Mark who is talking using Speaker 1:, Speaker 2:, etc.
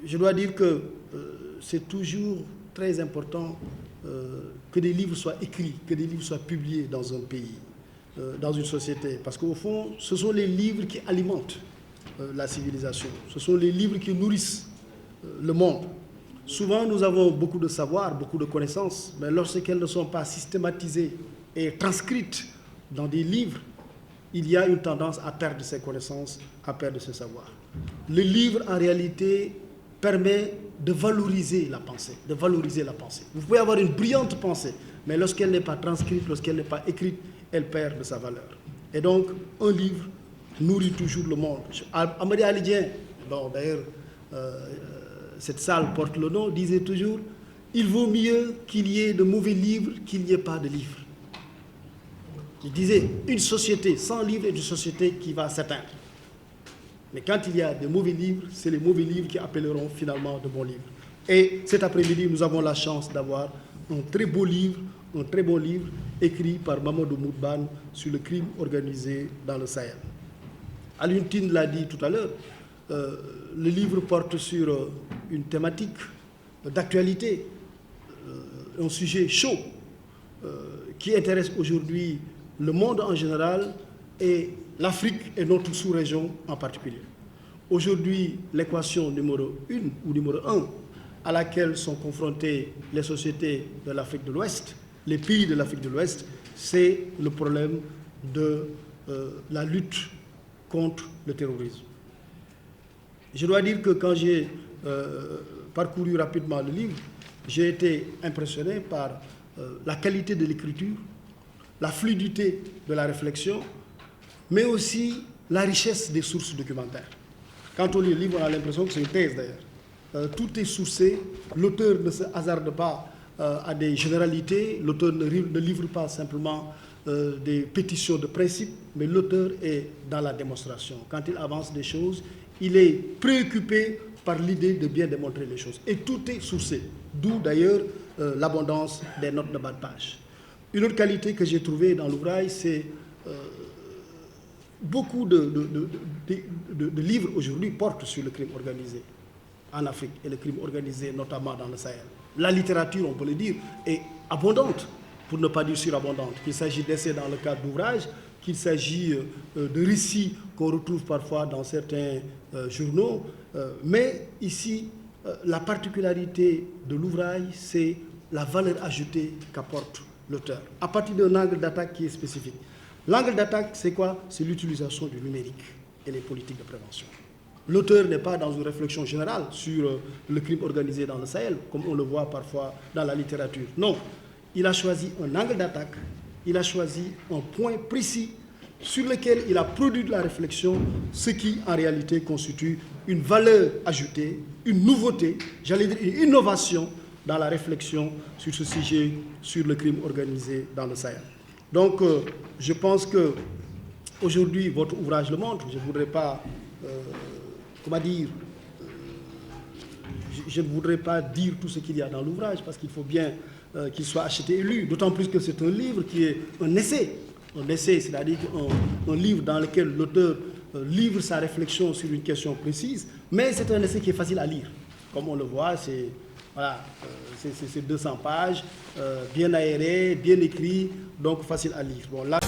Speaker 1: je dois dire que c'est toujours très important que des livres soient écrits, que des livres soient publiés dans un pays, dans une société. Parce qu'au fond, ce sont les livres qui alimentent la civilisation. Ce sont les livres qui nourrissent le monde. Souvent, nous avons beaucoup de savoir, beaucoup de connaissances, mais lorsqu'elles ne sont pas systématisées et transcrites dans des livres, il y a une tendance à perdre ces connaissances, à perdre ce savoir. Le livre, en réalité, permet de valoriser la pensée, de valoriser la pensée. Vous pouvez avoir une brillante pensée, mais lorsqu'elle n'est pas transcrite, lorsqu'elle n'est pas écrite, elle perd de sa valeur. Et donc, un livre nourrit toujours le monde. Amady Ali Dieng, bon, d'ailleurs, cette salle porte le nom, disait toujours « Il vaut mieux qu'il y ait de mauvais livres qu'il n'y ait pas de livres ». Il disait « Une société sans livres est une société qui va s'éteindre ». Mais quand il y a de mauvais livres, c'est les mauvais livres qui appelleront finalement de bons livres. Et cet après-midi, nous avons la chance d'avoir un très beau livre, un très bon livre écrit par Mamadou Moudban sur le crime organisé dans le Sahel. Alioune Tine l'a dit tout à l'heure, le livre porte sur une thématique d'actualité, un sujet chaud qui intéresse aujourd'hui le monde en général et l'Afrique et notre sous-région en particulier. Aujourd'hui, l'équation numéro 1 ou numéro 1 à laquelle sont confrontées les sociétés de l'Afrique de l'Ouest, les pays de l'Afrique de l'Ouest, c'est le problème de la lutte contre le terrorisme. Je dois dire que quand j'ai parcouru rapidement le livre, j'ai été impressionné par la qualité de l'écriture, la fluidité de la réflexion, mais aussi la richesse des sources documentaires. Quand on lit le livre, on a l'impression que c'est une thèse d'ailleurs. Tout est sourcé, l'auteur ne se hasarde pas à des généralités, l'auteur ne livre pas simplement des pétitions de principe, mais l'auteur est dans la démonstration. Quand il avance des choses, il est préoccupé par l'idée de bien démontrer les choses. Et tout est sourcé, d'où d'ailleurs l'abondance des notes de bas de page. Une autre qualité que j'ai trouvée dans l'ouvrage, c'est beaucoup de livres aujourd'hui portent sur le crime organisé en Afrique et le crime organisé notamment dans le Sahel. La littérature, on peut le dire, est abondante, pour ne pas dire surabondante. Qu'il s'agit d'essais dans le cadre d'ouvrages, qu'il s'agit de récits qu'on retrouve parfois dans certains journaux. Mais ici, la particularité de l'ouvrage, c'est la valeur ajoutée qu'apporte l'auteur, à partir d'un angle d'attaque qui est spécifique. L'angle d'attaque, c'est quoi? C'est l'utilisation du numérique et les politiques de prévention. L'auteur n'est pas dans une réflexion générale sur le crime organisé dans le Sahel, comme on le voit parfois dans la littérature. Non, il a choisi un angle d'attaque, il a choisi un point précis sur lequel il a produit de la réflexion, ce qui en réalité constitue une valeur ajoutée, une nouveauté, j'allais dire une innovation dans la réflexion sur ce sujet, sur le crime organisé dans le Sahel. Donc, je pense que aujourd'hui, votre ouvrage le montre. Je ne voudrais pas, je ne voudrais pas dire tout ce qu'il y a dans l'ouvrage, parce qu'il faut bien qu'il soit acheté et lu. D'autant plus que c'est un livre qui est un essai. Un essai, c'est-à-dire un livre dans lequel l'auteur livre sa réflexion sur une question précise, mais c'est un essai qui est facile à lire. Comme on le voit, c'est voilà, c'est 200 pages, bien aéré, bien écrit, donc facile à lire. Bon, là...